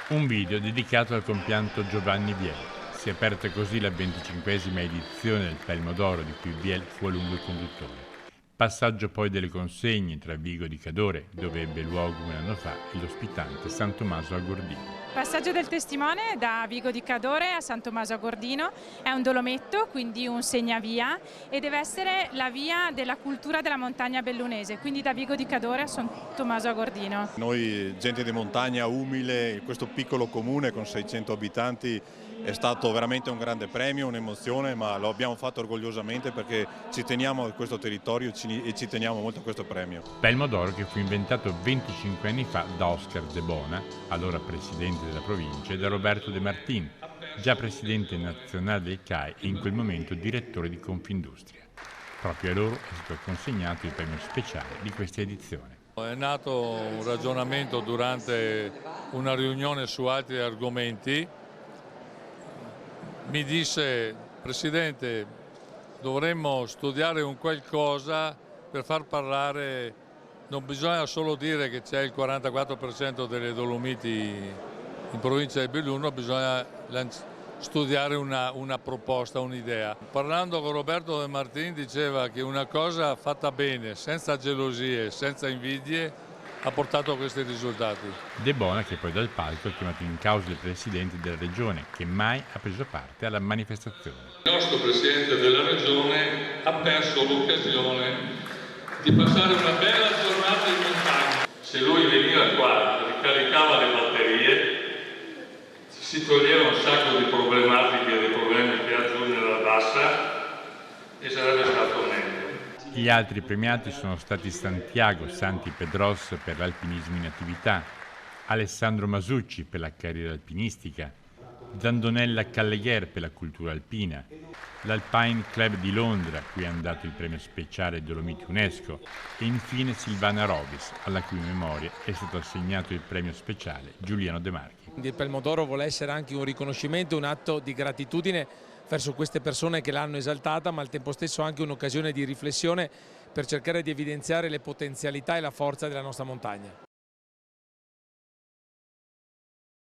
Un video dedicato al compianto Giovanni Biel. Si è aperta così la 25esima edizione del Palmo d'Oro, di cui Biel fu a lungo il conduttore. Passaggio poi delle consegne tra Vigo di Cadore, dove ebbe luogo un anno fa, e l'ospitante San Tommaso a Gordino. Passaggio del testimone da Vigo di Cadore a San Tommaso a Gordino. È un dolometto, quindi un segnavia, e deve essere la via della cultura della montagna bellunese, quindi da Vigo di Cadore a San Tommaso a Gordino. Noi, gente di montagna umile, in questo piccolo comune con 600 abitanti, è stato veramente un grande premio, un'emozione, ma lo abbiamo fatto orgogliosamente perché ci teniamo a questo territorio e ci teniamo molto a questo premio. Palmo d'Oro che fu inventato 25 anni fa da Oscar De Bona, allora presidente della provincia, e da Roberto De Martin, già presidente nazionale del CAI e in quel momento direttore di Confindustria. Proprio a loro è stato consegnato il premio speciale di questa edizione. È nato un ragionamento durante una riunione su altri argomenti. Mi disse: Presidente, dovremmo studiare un qualcosa per far parlare, non bisogna solo dire che c'è il 44% delle Dolomiti in provincia di Belluno, bisogna studiare una proposta, un'idea. Parlando con Roberto De Martin diceva che una cosa fatta bene, senza gelosie, senza invidie, ha portato a questi risultati. De Bona, che poi dal palco ha chiamato in causa il presidente della regione, che mai ha preso parte alla manifestazione. Il nostro presidente della regione ha perso l'occasione di passare una bella giornata in montagna. Se lui veniva qua, ricaricava le batterie, si toglieva un sacco di problematiche, dei problemi che ha giù nella bassa, e sarebbe stato meglio. Gli altri premiati sono stati Santiago Santi Pedros per l'alpinismo in attività, Alessandro Masucci per la carriera alpinistica, Zandonella Callegher per la cultura alpina, l'Alpine Club di Londra, a cui è andato il premio speciale Dolomiti UNESCO, e infine Silvana Robis, alla cui memoria è stato assegnato il premio speciale Giuliano De Marchi. Il Palmo d'Oro vuole essere anche un riconoscimento, un atto di gratitudine verso queste persone che l'hanno esaltata, ma al tempo stesso anche un'occasione di riflessione per cercare di evidenziare le potenzialità e la forza della nostra montagna.